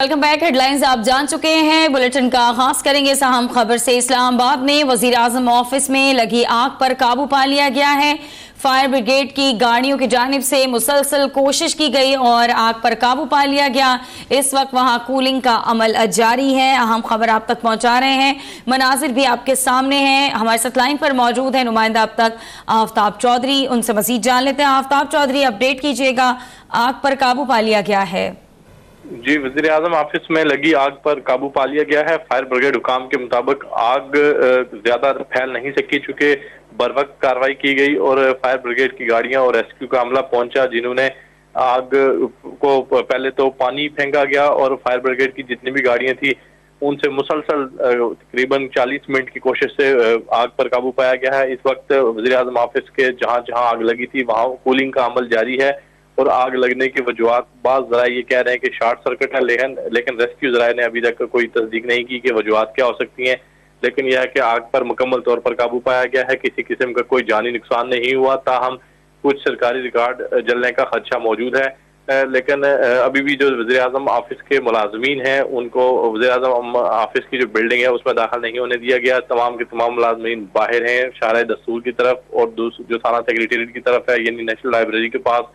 Welcome back. Headlines आप जान चुके हैं। बुलेटिन का आगाज करेंगे अहम खबर से। इस्लामाबाद में वजीर आजम ऑफिस में लगी आग पर काबू पा लिया गया है। फायर ब्रिगेड की गाड़ियों की जानिब से मुसलसल कोशिश की गई और आग पर काबू पा लिया गया। इस वक्त वहां कूलिंग का अमल जारी है। अहम खबर आप तक पहुंचा रहे हैं। मनाजिर भी आपके सामने हैं। हमारे साथ लाइन पर मौजूद है नुमाइंदा अब तक आफ्ताब चौधरी। उनसे मजीद जान लेते हैं। आफ्ताब चौधरी, अपडेट कीजिएगा। आग पर काबू पा लिया गया है। जी, वज़ीर आज़म ऑफिस में लगी आग पर काबू पा लिया गया है। फायर ब्रिगेड हुकाम के मुताबिक आग ज्यादा फैल नहीं सकी, चूंकि बर वक्त कार्रवाई की गई और फायर ब्रिगेड की गाड़ियां और रेस्क्यू का अमला पहुंचा, जिन्होंने आग को पहले तो पानी फेंका गया और फायर ब्रिगेड की जितनी भी गाड़ियां थी उनसे मुसलसल तकरीबन 40 मिनट की कोशिश से आग पर काबू पाया गया है। इस वक्त वज़ीर आज़म ऑफिस के जहां जहां आग लगी थी वहां कूलिंग का अमल जारी है और आग लगने की वजूहत बाज़ ज़राए ये कह रहे हैं कि शॉर्ट सर्किट है, लेकिन रेस्क्यू ज़राए ने अभी तक कोई तस्दीक नहीं की कि वजूहत क्या हो सकती हैं। लेकिन यह है कि आग पर मुकम्मल तौर पर काबू पाया गया है। किसी किस्म का कोई जानी नुकसान नहीं हुआ, ताहम कुछ सरकारी रिकॉर्ड जलने का खदशा मौजूद है। लेकिन अभी भी जो वज़ीर आज़म ऑफिस के मुलाजमीन हैं उनको वज़ीर आज़म ऑफिस की जो बिल्डिंग है उसमें दाखिल नहीं होने दिया गया। तमाम के तमाम मुलाजमीन बाहर हैं, शारा दस्तूर की तरफ और जो थाना सेक्रेटेरिएट की तरफ है, यानी नेशनल लाइब्रेरी के पास।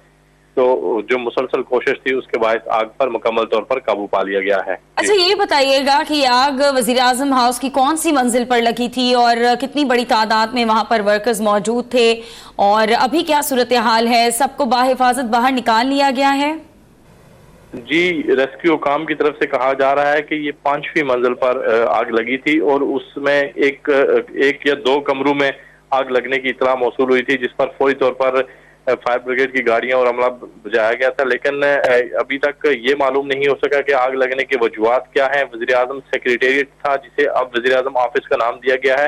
तो जो मुसलसल कोशिश थी उसके बाद आग पर मुकम्मल तौर पर काबू पा लिया गया है। अच्छा, ये बताइएगा कि आग वजीर आजम हाउस की कौन सी मंजिल पर लगी थी और कितनी बड़ी तादाद में वहां पर वर्कर्स मौजूद थे और अभी क्या सूरत हाल है? सबको बाहिफाजत बाहर निकाल लिया गया है? जी, रेस्क्यू काम की तरफ से कहा जा रहा है कि ये 5वीं मंजिल पर आग लगी थी और उसमें एक या दो कमरों में आग लगने की इतला मौसूल हुई थी, जिस पर फौरी तौर पर फायर ब्रिगेड की गाड़ियां और अमला बुझाया गया था। लेकिन अभी तक ये मालूम नहीं हो सका कि आग लगने की वजूहत क्या है। वज़ीर आज़म सेक्रेटेरिएट था, जिसे अब वज़ीर आज़म ऑफिस का नाम दिया गया है।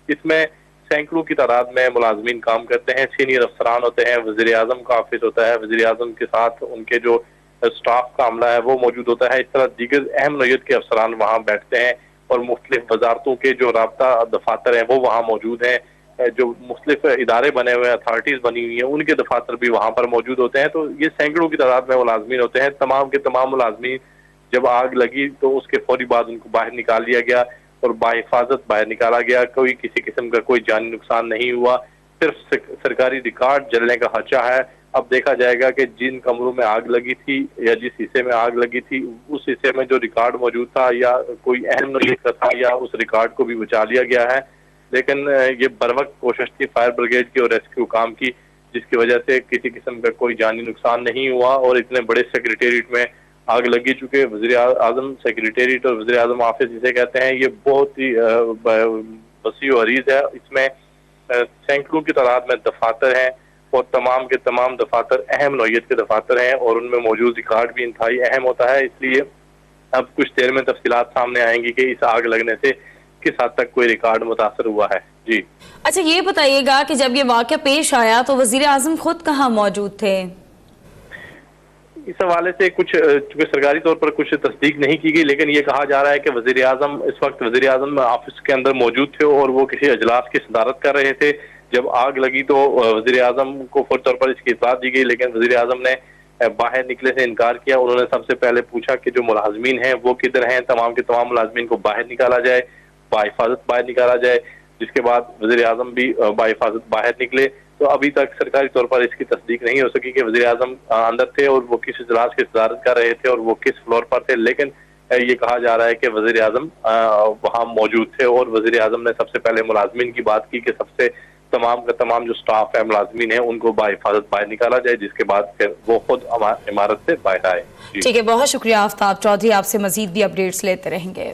इसमें सैकड़ों की तादाद में मुलाजमीन काम करते हैं, सीनियर अफसरान होते हैं, वज़ीर आज़म का ऑफिस होता है, वज़ीर आज़म के साथ उनके जो स्टाफ का अमला है वो मौजूद होता है। इस तरह दीगर अहम नौयत के अफसरान वहाँ बैठते हैं और मुख्तलिफ वजारतों के जो राब्ता दफातर हैं वो वहाँ मौजूद हैं। जो मुख्तलिफ इदारे बने हुए हैं, अथॉरिटीज बनी हुई हैं, उनके दफातर भी वहाँ पर मौजूद होते हैं। तो ये सैकड़ों की तादाद में मुलाजमीन होते हैं। तमाम के तमाम मुलाजमीन जब आग लगी तो उसके फौरी बाद उनको बाहर निकाल लिया गया और बाहिफाजत बाहर निकाला गया। कोई किसी किस्म का कोई जानी नुकसान नहीं हुआ, सिर्फ सरकारी रिकॉर्ड जलने का खदशा है। अब देखा जाएगा कि जिन कमरों में आग लगी थी या जिस हिस्से में आग लगी थी उस हिस्से में जो रिकॉर्ड मौजूद था या कोई अहम नौयत का था या उस रिकॉर्ड को भी बचा लिया गया है। लेकिन ये बर वक्त कोशिश थी फायर ब्रिगेड की और रेस्क्यू काम की, जिसकी वजह से किसी किस्म का कोई जानी नुकसान नहीं हुआ और इतने बड़े सेक्रेटेरिएट में आग लगी। चुके वज़ीर आज़म सेक्रेटेरिएट और वज़ीर आज़म ऑफिस जिसे कहते हैं ये बहुत ही वसी और अरीज है। इसमें सैकड़ों की तादाद में दफातर हैं और तमाम के तमाम दफातर अहम नौयत के दफातर हैं और उनमें मौजूद रिकॉर्ड भी इंतहाई अहम होता है। इसलिए अब कुछ देर में तफसीलात सामने आएंगी कि इस आग लगने से किस हद तक कोई रिकॉर्ड मुतासर हुआ है। जी, अच्छा, ये बताइएगा कि जब ये वाक़या पेश आया तो वजीर आजम खुद कहाँ मौजूद थे? इस हवाले से कुछ चूंकि सरकारी तौर पर कुछ तस्दीक नहीं की गई, लेकिन ये कहा जा रहा है कि वज़ीर आज़म इस वक्त वज़ीर आज़म ऑफिस के अंदर मौजूद थे और वो किसी अजलास की सदारत कर रहे थे। जब आग लगी तो वज़ीर आज़म को फौरी तौर पर इसकी इत्तला दी गई, लेकिन वज़ीर आज़म ने बाहर निकले से इनकार किया। उन्होंने सबसे पहले पूछा कि जो मुलाजमीन हैं वो किधर हैं, तमाम के तमाम मुलाजमीन को बाहर निकाला जाए, बाहिफाजत बाहर निकाला जाए। जिसके बाद वज़ीर आज़म भी बाहिफाजत बाहर निकले। तो अभी तक सरकारी तौर पर इसकी तस्दीक नहीं हो सकी कि वज़ीर आज़म अंदर थे और वो किस इजलास की सदारत कर रहे थे और वो किस फ्लोर पर थे। लेकिन ये कहा जा रहा है कि वज़ीर आज़म वहाँ मौजूद थे और वज़ीर आज़म ने सबसे पहले मुलाजमीन की बात की कि सबसे तमाम का तमाम जो स्टाफ है, मुलाजमीन है, उनको बाहिफाजत बाहर निकाला जाए, जिसके बाद फिर वो खुद इमारत से बाहर आए। ठीक है, बहुत शुक्रिया आफ्ताब चौधरी। आपसे मजीद भी अपडेट्स लेते रहेंगे।